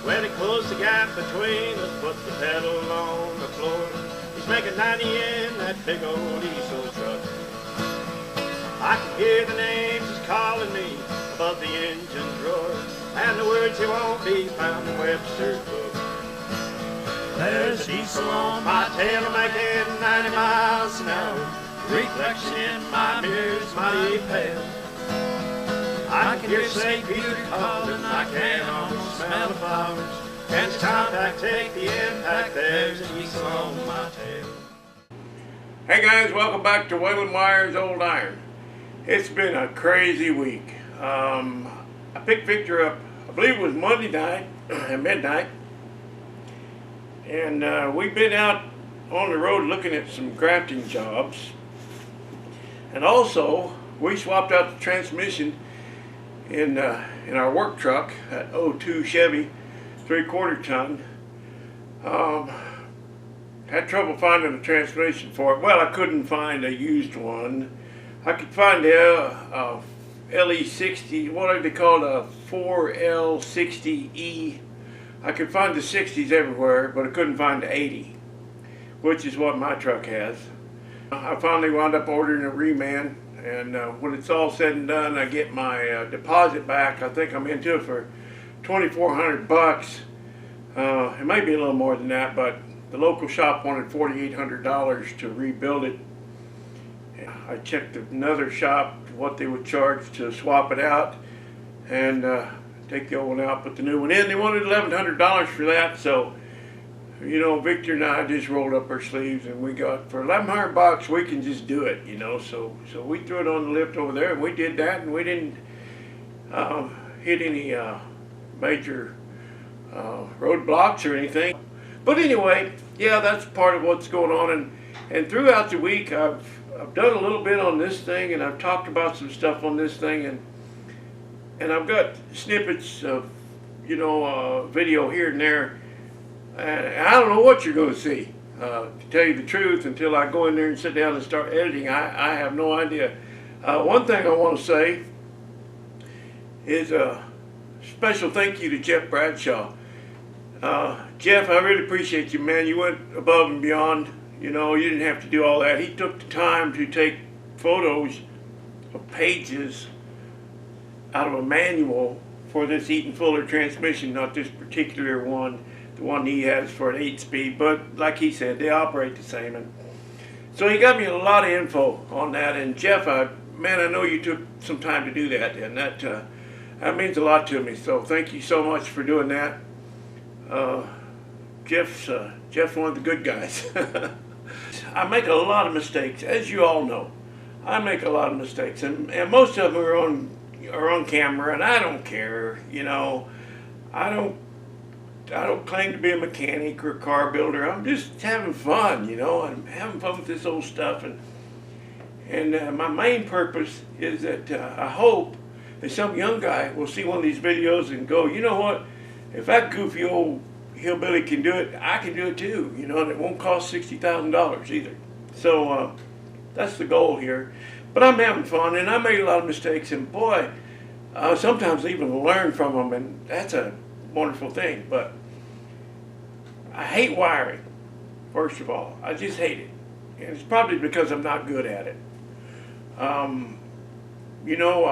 When he closed the gap between us, put the pedal on the floor. He's making 90 in that big old diesel truck. I can hear the names he's calling me above the engine's roar, and the words he won't be found in Webster's book. There's diesel on my tail, I'm making 90 miles an hour. Reflection in my mirror's mighty pale. I can hear St. Peter calling, I can almost smell the flowers. And it's time to take the impact, there's a diesel on my tail. Hey guys, welcome back to Waylon Wires Old Iron. It's been a crazy week. I picked Victor up, I believe it was Monday night at midnight. And we've been out on the road looking at some grafting jobs. And also, we swapped out the transmission in our work truck, that '02 Chevy 3/4 ton. Had trouble finding a transmission for it. Well, I couldn't find a used one. I could find the LE60, what do they call a 4L60E. I could find the 60s everywhere, but I couldn't find the 80, which is what my truck has. I finally wound up ordering a reman, and when it's all said and done, I get my deposit back. I think I'm into it for $2,400. It might be a little more than that, but the local shop wanted $4,800 to rebuild it. I checked another shop, what they would charge to swap it out and take the old one out, put the new one in. They wanted $1,100 for that, so you know, Victor and I just rolled up our sleeves and we got, for $1,100 we can just do it, you know. So we threw it on the lift over there and we did that, and we didn't hit any major roadblocks or anything. But anyway, yeah, that's part of what's going on. And throughout the week I've done a little bit on this thing, and I've talked about some stuff on this thing, and I've got snippets of, you know, video here and there. And I don't know what you're going to see, to tell you the truth, until I go in there and sit down and start editing. I have no idea. One thing I want to say is a special thank you to Jeff Bradshaw. Jeff, I really appreciate you, man. You went above and beyond. You know, you didn't have to do all that. He took the time to take photos of pages out of a manual for this Eaton Fuller transmission, not this particular one, the one he has for an 8-speed, but like he said, they operate the same. And so he got me a lot of info on that. And Jeff, man, I know you took some time to do that, and that means a lot to me. So thank you so much for doing that. Jeff's one of the good guys. I make a lot of mistakes, as you all know. I make a lot of mistakes, and most of them are on camera, and I don't care. You know, I don't claim to be a mechanic or a car builder. I'm just having fun, you know. I'm having fun with this old stuff, and my main purpose is that I hope that some young guy will see one of these videos and go, you know what? If that goofy old hillbilly can do it, I can do it too, you know, and it won't cost $60,000 either. So that's the goal here. But I'm having fun, and I made a lot of mistakes, and boy, sometimes I even learn from them, and that's a wonderful thing. But I hate wiring, first of all. I just hate it. And it's probably because I'm not good at it. You know,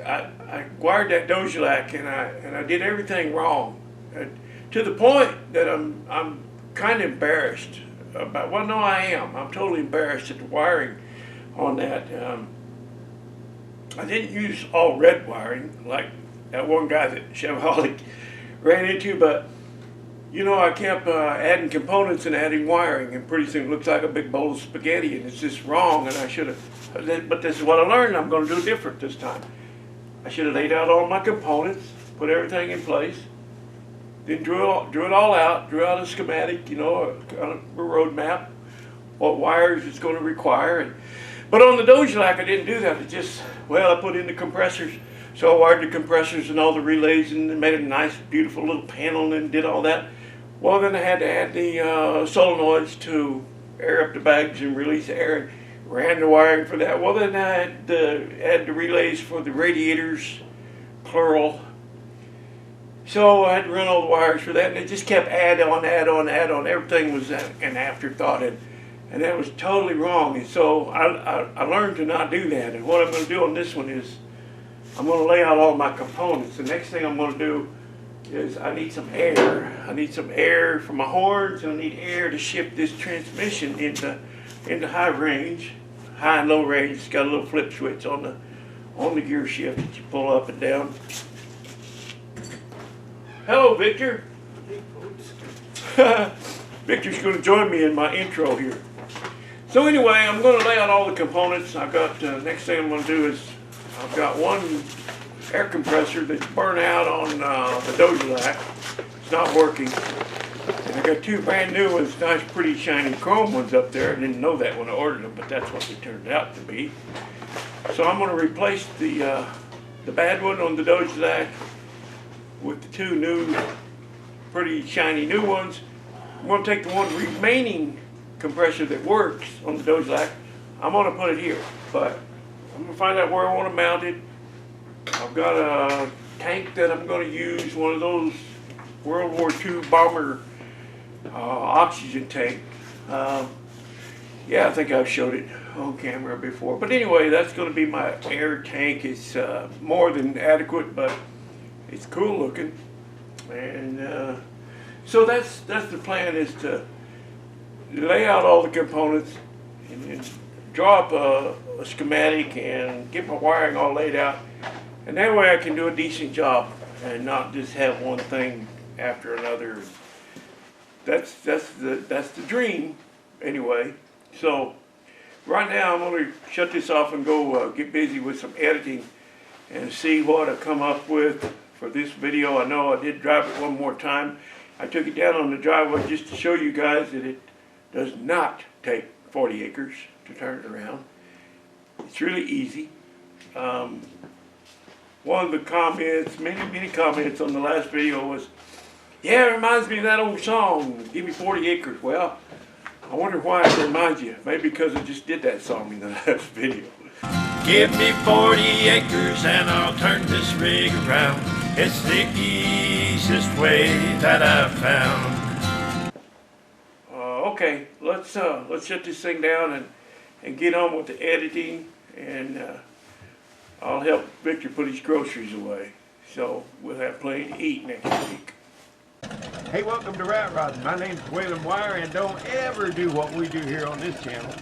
I wired that Dojelac, and I did everything wrong. To the point that I'm kind of embarrassed about, well, no, I am. I'm totally embarrassed at the wiring on that. I didn't use all red wiring like that one guy that Chevy ran into, but you know, I kept adding components and adding wiring, and pretty soon it looks like a big bowl of spaghetti, and it's just wrong, and I should have, but this is what I learned. I'm going to do different this time. I should have laid out all my components, put everything in place, then drew it all out, drew out a schematic, you know, a road map, what wires it's going to require. But on the Dojelac, I didn't do that. It just, well, I put in the compressors. So I wired the compressors and all the relays and made a nice, beautiful little panel and did all that. Well, then I had to add the solenoids to air up the bags and release air, and ran the wiring for that. Well, then I had to add the relays for the radiators, plural. So I had to run all the wires for that, and it just kept add on. Everything was an afterthought, and that was totally wrong. And so I learned to not do that. And what I'm going to do on this one is I'm going to lay out all my components. The next thing I'm going to do is I need some air. I need some air for my horns, and I need air to shift this transmission into high range, high and low range. It's got a little flip switch on the gear shift that you pull up and down. Hello, Victor. Victor's going to join me in my intro here. So anyway, I'm going to lay out all the components. I've got next thing I'm going to do is I've got one air compressor that's burnt out on the Dojelac. It's not working. And I got two brand new ones, nice pretty shiny chrome ones up there. I didn't know that when I ordered them, but that's what they turned out to be. So I'm going to replace the bad one on the Dojelac with the two new pretty shiny new ones. I'm going to take the one remaining compressor that works on the Dojelac. I'm going to put it here, but I'm going to find out where I want to mount it. I've got a tank that I'm going to use, one of those World War II bomber oxygen tank. Yeah, I think I've showed it on camera before. But anyway, that's going to be my air tank. It's more than adequate, but it's cool looking. And so that's the plan, is to lay out all the components and then draw up a schematic and get my wiring all laid out. And that way I can do a decent job and not just have one thing after another. That's the dream anyway. So right now I'm going to shut this off and go get busy with some editing and see what I come up with for this video. I know I did drive it one more time. I took it down on the driveway just to show you guys that it does not take 40 acres to turn it around. It's really easy. One of the comments, many comments on the last video was, yeah, it reminds me of that old song, Give Me 40 Acres. Well, I wonder why it reminds you. Maybe because I just did that song in the last video. Give me 40 acres and I'll turn this rig around. It's the easiest way that I've found. Okay, let's shut this thing down and get on with the editing, and I'll help Victor put his groceries away, so we'll have plenty to eat next week. Hey, welcome to Rat Rodding. My name's Waylon Wire, and don't ever do what we do here on this channel.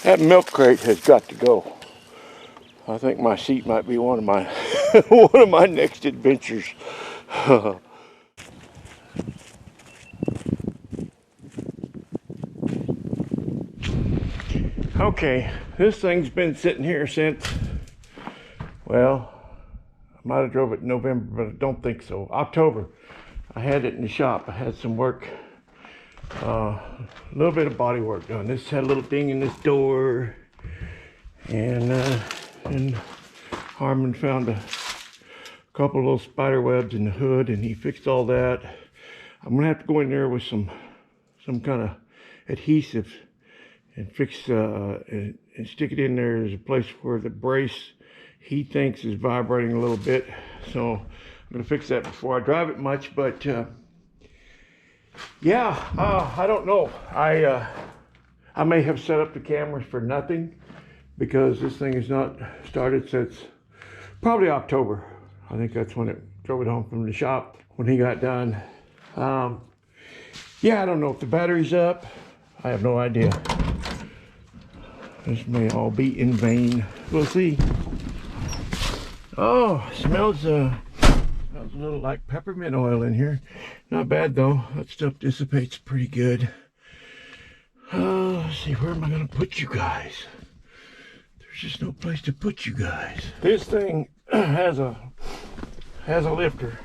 That milk crate has got to go. I think my seat might be one of my one of my next adventures. Okay, this thing's been sitting here since, well, I might have drove it in November, but I don't think so. October. I had it in the shop. I had some work, a little bit of body work done. This had a little ding in this door, and Harmon found a couple of little spider webs in the hood, and he fixed all that. I'm gonna have to go in there with some kind of adhesive and fix and stick it in there. There's a place where the brace he thinks is vibrating a little bit, so I'm gonna fix that before I drive it much. But yeah, I don't know. I may have set up the cameras for nothing, because this thing has not started since probably October. I think that's when it drove it home from the shop when he got done. Yeah, I don't know if the battery's up. I have no idea. This may all be in vain. We'll see. Oh, smells a little like peppermint oil in here. Not bad though. That stuff dissipates pretty good. Let's see, where am I gonna put you guys? There's just no place to put you guys. This thing has a lifter.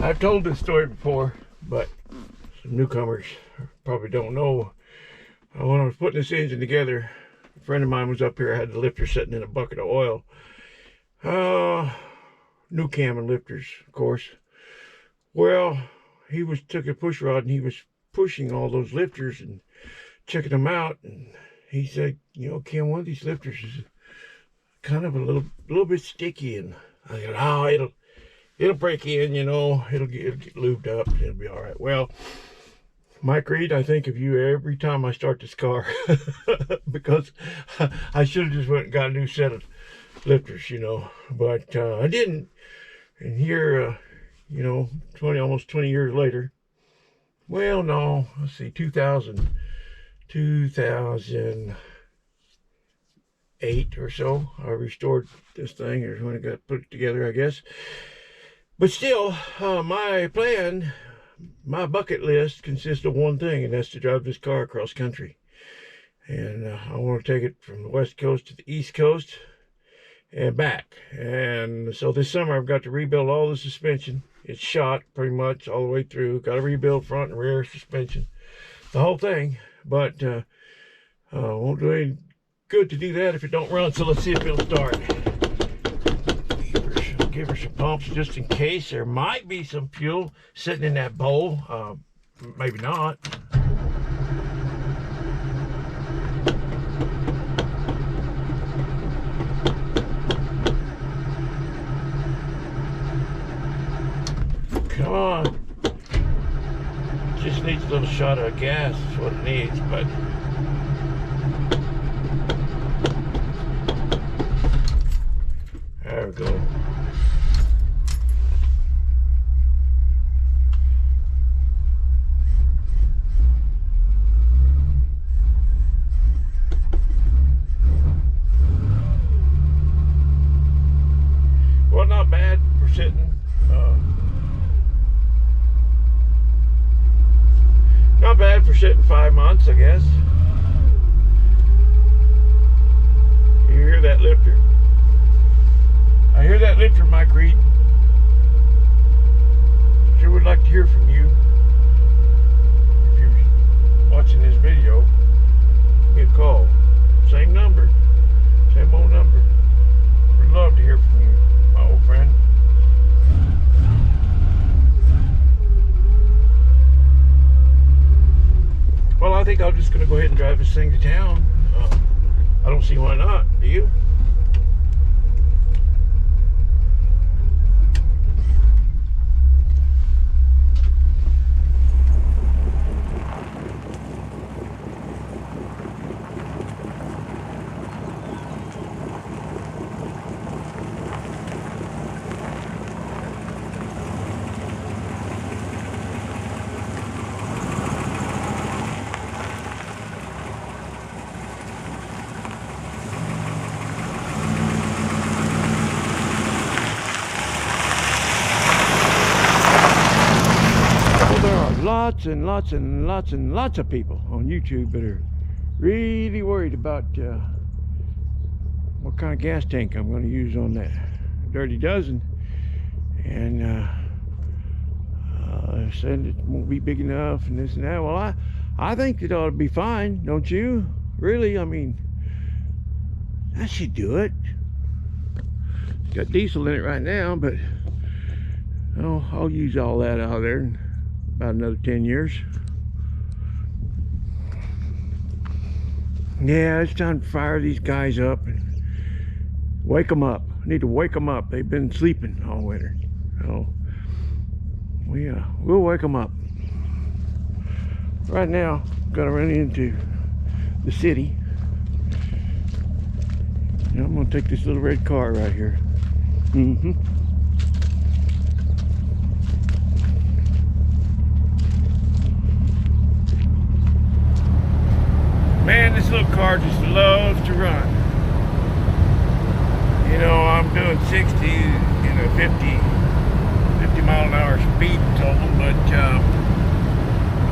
I've told this story before, but some newcomers probably don't know. When I was putting this engine together, a friend of mine was up here. I had the lifter sitting in a bucket of oil. New cam and lifters, of course. Well, he took a push rod and he was pushing all those lifters and checking them out. And he said, you know, Ken, one of these lifters is kind of a little bit sticky. And I said, oh, it'll break in, you know, it'll get lubed up, it'll be all right. Well, Mike Reed, I think of you every time I start this car, because I should have just went and got a new set of lifters, you know, but I didn't. And here, you know, almost 20 years later, well, no, let's see, 2008 or so, I restored this thing, or when it got put together, I guess. But still, my plan, my bucket list consists of one thing, and that's to drive this car across country. And I want to take it from the West Coast to the East Coast and back. And so this summer I've got to rebuild all the suspension. It's shot pretty much all the way through. Got to rebuild front and rear suspension, the whole thing. But won't do any good to do that if it don't run. So let's see if it'll start. Give her some pumps just in case there might be some fuel sitting in that bowl. Maybe not. Come on. Just needs a little shot of gas, is what it needs, but there we go. Well, not bad for sitting. Not bad for sitting 5 months, I guess. You hear that lifter? I hear that lifter, Mike Reed. Sure would like to hear from you. If you're watching this video, give me a call. Same number, same old number. Would love to hear from you, my old friend. Well, I think I'm just going to go ahead and drive this thing to town. I don't see why not. Do you? Lots and lots and lots and lots of people on YouTube that are Really worried about what kind of gas tank I'm going to use on that Dirty Dozen. And said it won't be big enough and this and that. Well, I think it ought to be fine, don't you? Really? I mean, that should do it. It's got diesel in it right now, but I'll use all that out of there in about another 10 years. Yeah, it's time to fire these guys up and wake them up. I need to wake them up. They've been sleeping all winter. So we'll wake them up. Right now, gotta run into the city. And I'm gonna take this little red car right here. Man, this little car just loves to run. You know, I'm doing 60 in a 50 mile an hour speed total, but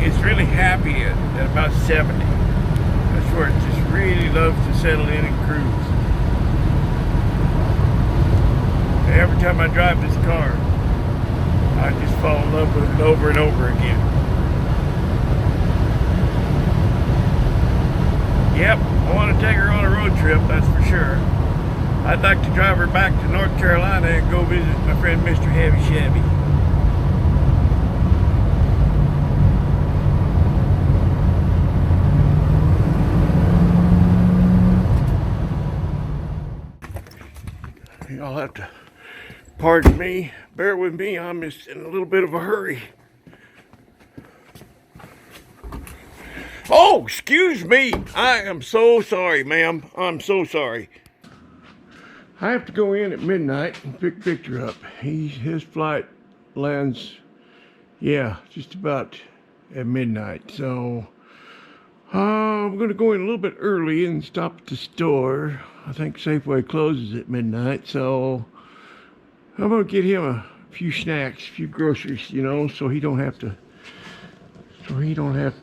it's really happy at about 70. That's where it just really loves to settle in and cruise. Every time I drive this car, I just fall in love with it over and over again. Yep, I want to take her on a road trip, that's for sure. I'd like to drive her back to North Carolina and go visit my friend Mr. Heavy Chevy. Y'all have to pardon me, bear with me, I'm just in a little bit of a hurry. Oh, excuse me. I am so sorry, ma'am. I'm so sorry. I have to go in at midnight and pick Victor up. His flight lands, just about at midnight. So I'm going to go in a little bit early and stop at the store. I think Safeway closes at midnight. So I'm going to get him a few snacks, a few groceries, you know, so he don't have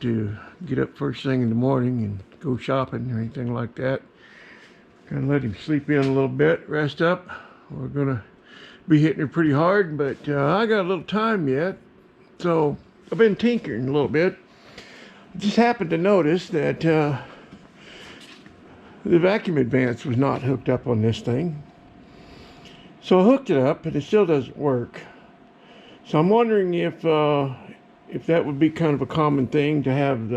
to get up first thing in the morning and go shopping or anything like that. Gonna let him sleep in a little bit, rest up. We're gonna be hitting her pretty hard, but I got a little time yet, so I've been tinkering a little bit. I just happened to notice that the vacuum advance was not hooked up on this thing. So I hooked it up, and it still doesn't work. So I'm wondering if that would be kind of a common thing to have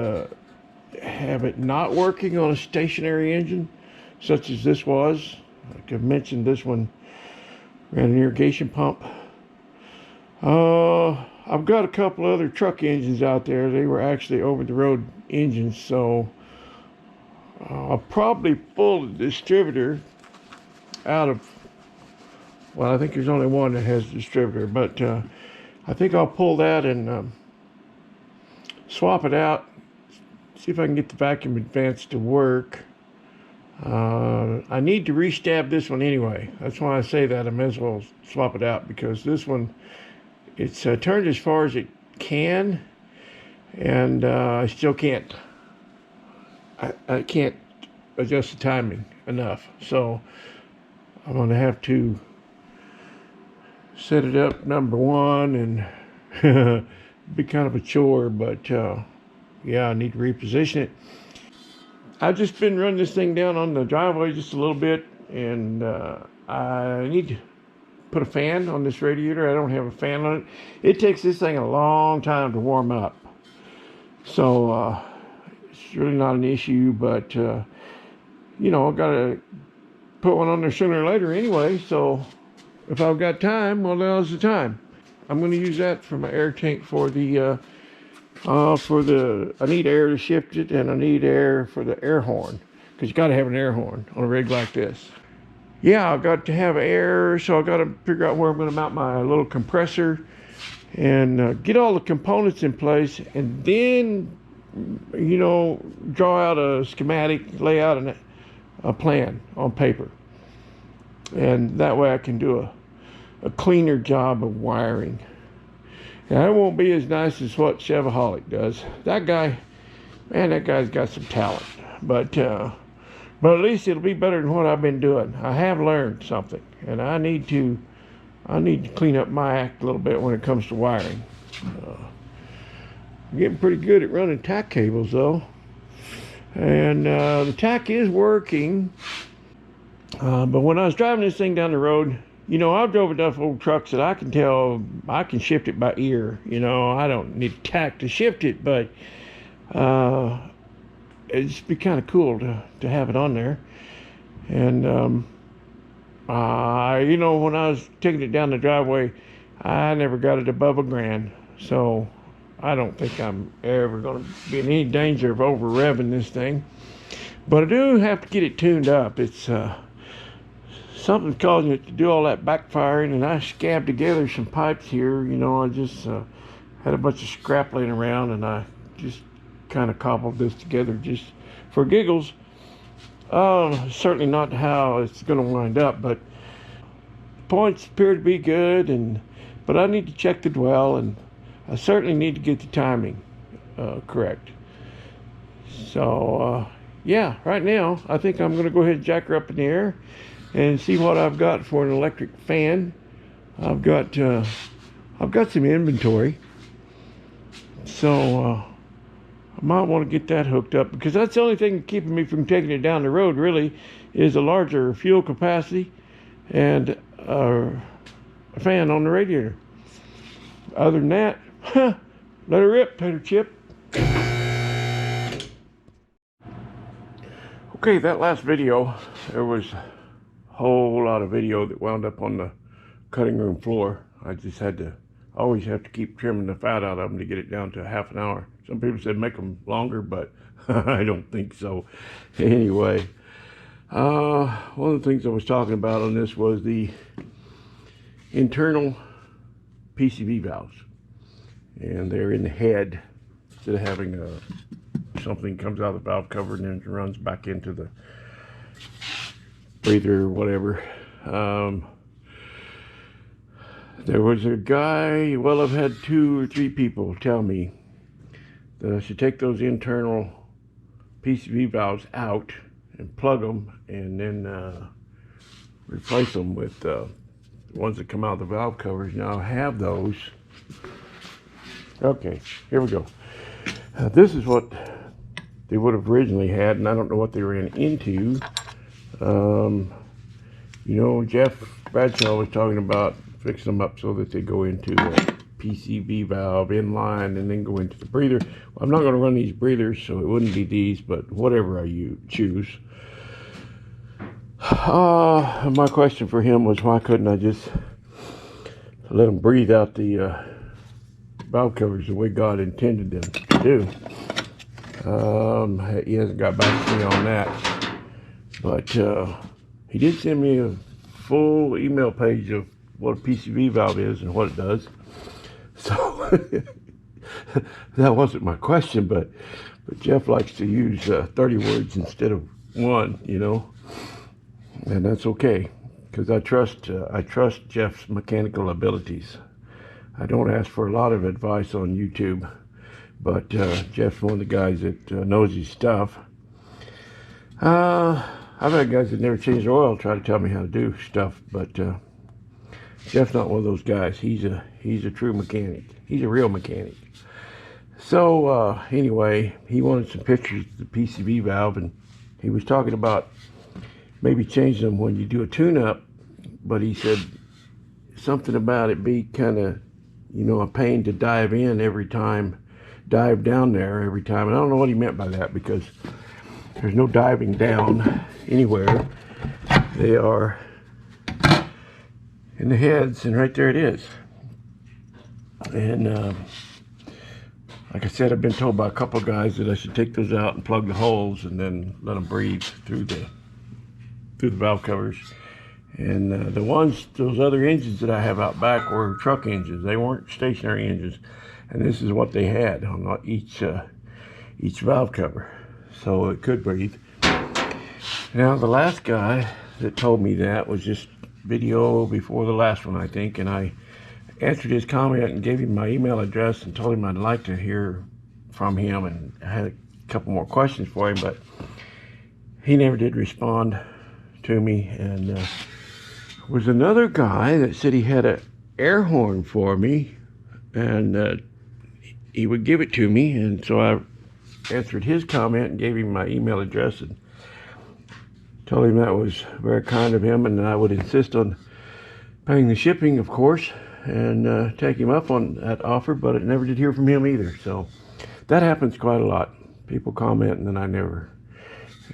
it not working on a stationary engine, such as this was. Like I mentioned, this one ran an irrigation pump. I've got a couple other truck engines out there. They were actually over-the-road engines, so I'll probably pull the distributor out of, well, I think there's only one that has a distributor, but I think I'll pull that and swap it out, see if I can get the vacuum advance to work. I need to restab this one anyway. That's why I say that. I may as well swap it out, because this one, it's turned as far as it can, and I still can't. I can't adjust the timing enough. So I'm going to have to set it up number one, and be kind of a chore, but I need to reposition it. I've just been running this thing down on the driveway just a little bit, and I need to put a fan on this radiator. I don't have a fan on it. It takes this thing a long time to warm up, so it's really not an issue, but I've got to put one on there sooner or later anyway, so if I've got time, well, now's the time. I'm going to use that for my air tank for the I need air to shift it, and I need air for the air horn, because you got to have an air horn on a rig like this. Yeah, I've got to have air, so I've got to figure out where I'm going to mount my little compressor and get all the components in place, and then, draw out a schematic, lay out a plan on paper. And that way I can do a cleaner job of wiring. Now, it won't be as nice as what Chevaholic does. That guy, man, that guy's got some talent. but at least it'll be better than what I've been doing. I have learned something, and I need to clean up my act a little bit when it comes to wiring. I'm getting pretty good at running tack cables though, and the tack is working. But when I was driving this thing down the road, you know, I've drove enough old trucks that I can tell I can shift it by ear. You know, I don't need tack to shift it, but it'd just be kind of cool to have it on there. And you know, when I was taking it down the driveway, I never got it above $1,000, so I don't think I'm ever going to be in any danger of over revving this thing. But I do have to get it tuned up. It's something's causing it to do all that backfiring, and I scabbed together some pipes here. You know, I just had a bunch of scrap laying around, and I just kind of cobbled this together just for giggles. Certainly not how it's going to wind up, but points appear to be good, but I need to check the dwell, and I certainly need to get the timing correct. So yeah, right now I think I'm going to go ahead and jack her up in the air and see what I've got for an electric fan. I've got some inventory, so I might want to get that hooked up, because that's the only thing keeping me from taking it down the road really is a larger fuel capacity and a fan on the radiator. Other than that, let her rip, Tater Chip. Okay, that last video, there was a whole lot of video that wound up on the cutting room floor. I just always have to keep trimming the fat out of them to get it down to half an hour. Some people said make them longer, but I don't think so. Anyway, one of the things I was talking about on this was the internal PCV valves, and they're in the head instead of having something comes out of the valve cover and then runs back into the breather or whatever. There was a guy, well, I've had 2 or 3 people tell me that I should take those internal PCV valves out and plug them, and then replace them with the ones that come out of the valve covers. Now I have those. Okay, here we go. This is what they would have originally had, and I don't know what they ran into. You know, Jeff Bradshaw was talking about fixing them up so that they go into the PCV valve inline and then go into the breather. Well, I'm not going to run these breathers, so it wouldn't be these, but whatever I choose. My question for him was, why couldn't I just let them breathe out the valve covers the way God intended them to do? He hasn't got back to me on that, but he did send me a full email page of what a PCV valve is and what it does. So that wasn't my question, but Jeff likes to use 30 words instead of 1, you know, and that's okay, because I trust Jeff's mechanical abilities. I don't ask for a lot of advice on YouTube, but Jeff's one of the guys that knows his stuff. I've had guys that never changed their oil try to tell me how to do stuff, but Jeff's not one of those guys. He's a true mechanic. He's a real mechanic. So anyway, he wanted some pictures of the PCV valve, and he was talking about maybe changing them when you do a tune-up, but he said something about it be kind of, you know, a pain to dive in every time, dive down there every time. And I don't know what he meant by that, because there's no diving down anywhere. They are in the heads, and right there it is. And like I said, I've been told by a couple of guys that I should take those out and plug the holes and then let them breathe through the valve covers. And those other engines that I have out back were truck engines. They weren't stationary engines, and this is what they had on each valve cover, so it could breathe. Now, the last guy that told me that was just video before the last one, I think, and I answered his comment and gave him my email address and told him I'd like to hear from him, and I had a couple more questions for him, but he never did respond to me. And was another guy that said he had an air horn for me, and he would give it to me. And so I answered his comment and gave him my email address and told him that was very kind of him, and I would insist on paying the shipping, of course, and take him up on that offer, but I never did hear from him either. So that happens quite a lot. People comment and then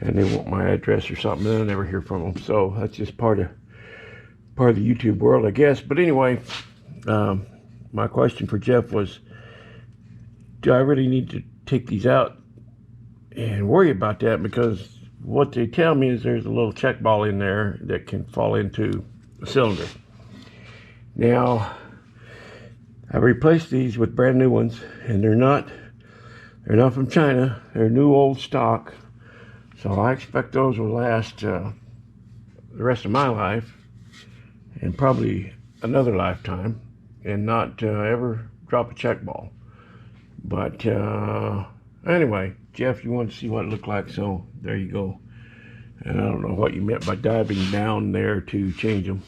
and they want my address or something, and I never hear from them. So that's just part of the YouTube world, I guess. But anyway, my question for Jeff was, do I really need to take these out and worry about that? Because what they tell me is there's a little check ball in there that can fall into a cylinder. Now, I replaced these with brand new ones, and they're not from China. They're new old stock. So I expect those will last the rest of my life, and probably another lifetime, and not ever drop a check ball. But anyway, Jeff, you want to see what it looked like, so there you go. And I don't know what you meant by diving down there to change them.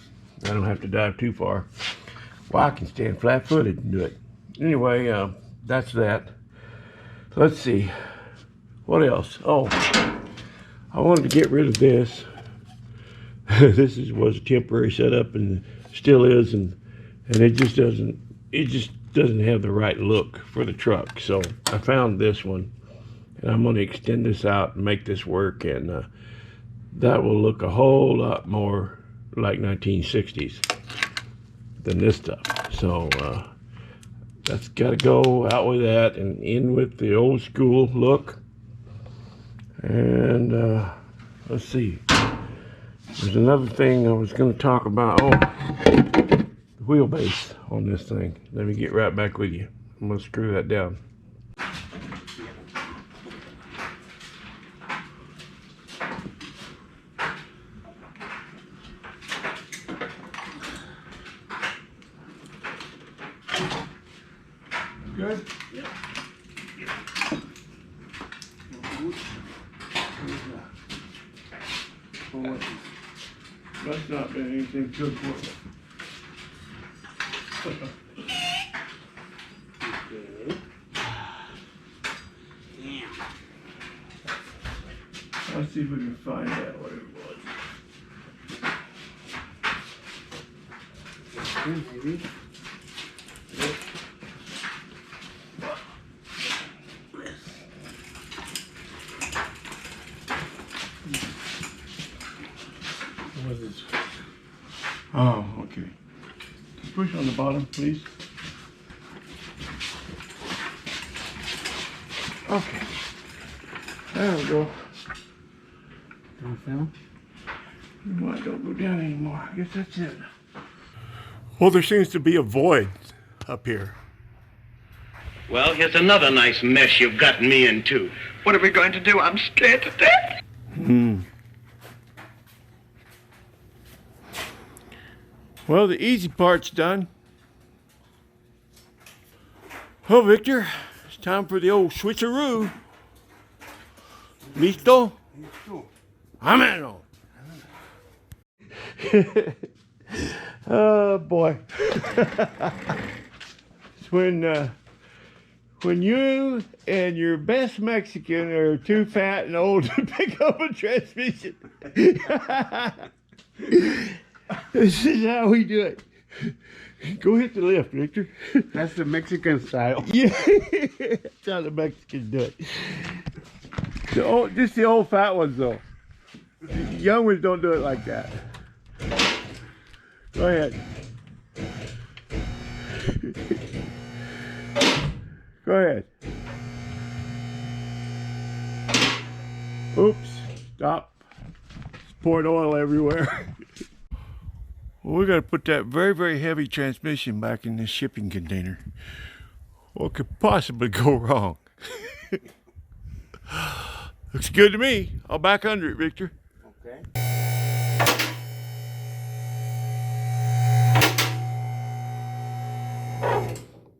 I don't have to dive too far. Well, I can stand flat-footed and do it. Anyway, that's that. Let's see. What else? Oh, I wanted to get rid of this. This was a temporary setup and still is, and it just doesn't have the right look for the truck. So I found this one, and I'm going to extend this out and make this work, and that will look a whole lot more like 1960s than this stuff. So that's got to go out with that and in with the old school look. And let's see, there's another thing I was going to talk about. Oh, the wheelbase on this thing. Let me get right back with you. I'm going to screw that down. Good? Yep. Must not been anything good for it. Let's see if we can find out what it was. Maybe. What is this? Oh, okay. Push on the bottom, please. Okay. There we go. Don't film? No, I don't go down anymore. I guess that's it. Well, there seems to be a void up here. Well, here's another nice mess you've gotten me into. What are we going to do? I'm scared to death. Well, the easy part's done. Well, Victor, it's time for the old switcheroo. Listo? Listo. Ameno. Oh, boy. It's when you and your best Mexican are too fat and old to pick up a transmission. This is how we do it. Go hit the lift, Victor. That's the Mexican style. Yeah, that's how the Mexicans do it. Just the old fat ones, though. The young ones don't do it like that. Go ahead. Go ahead. Oops. Stop. It's pouring oil everywhere. Well, we got to put that very, very heavy transmission back in this shipping container. What could possibly go wrong? Looks good to me. I'll back under it, Victor. Okay.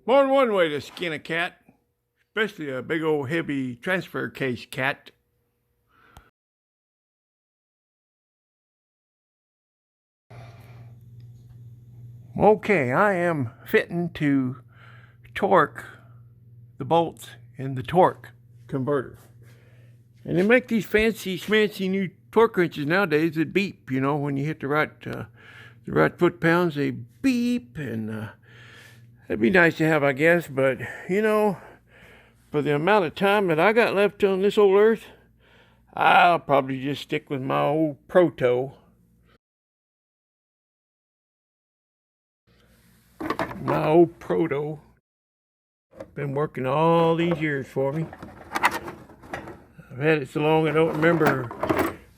More than one way to skin a cat, especially a big old heavy transfer case cat. Okay, I am fitting to torque the bolts in the torque converter. And they make these fancy schmancy new torque wrenches nowadays that beep, you know, when you hit the right foot-pounds, they beep, and that'd be nice to have, I guess, but, you know, for the amount of time that I got left on this old earth, I'll probably just stick with my old Proto. My old Proto. Been working all these years for me. I've had it so long I don't remember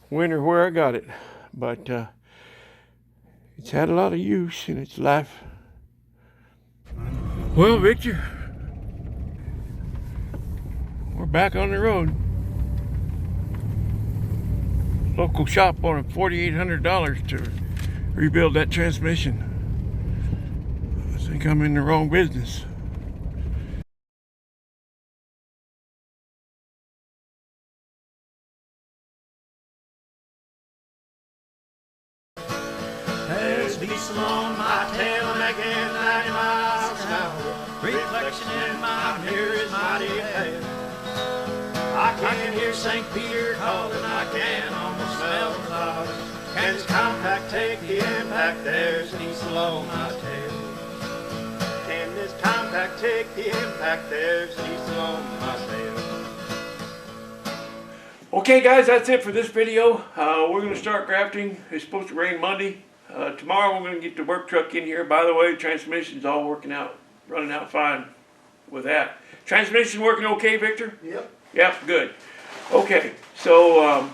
when or where I got it, but it's had a lot of use in its life. Well, Victor, we're back on the road. Local shop wanted $4,800 to rebuild that transmission. I think I'm in the wrong business. There's diesel on my tail making 90 miles an hour. Reflection in my mirror is mighty pale. I can hear St. Peter calling, I can almost smell the flowers. Can this compact take the impact? There's diesel on my tail. Can this compact take the impact? There's diesel on my tail. Okay guys, that's it for this video. We're going to start grafting. It's supposed to rain Monday. Tomorrow we're going to get the work truck in here. By the way, the transmission's all working out, running out fine with that. Transmission working okay, Victor? Yep. Yep, good. Okay, so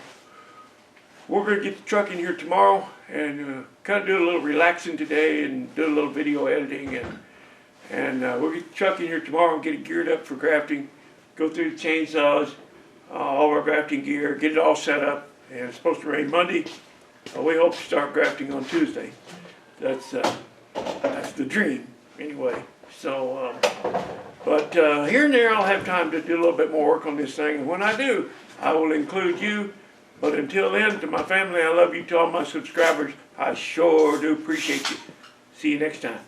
we're going to get the truck in here tomorrow and kind of do a little relaxing today and do a little video editing, and we'll get the truck in here tomorrow and get it geared up for grafting, go through the chainsaws, all of our grafting gear, get it all set up, and it's supposed to rain Monday. We hope to start grafting on Tuesday. That's the dream, anyway. So, but here and there I'll have time to do a little bit more work on this thing. And when I do, I will include you. But until then, to my family, I love you. To all my subscribers, I sure do appreciate you. See you next time.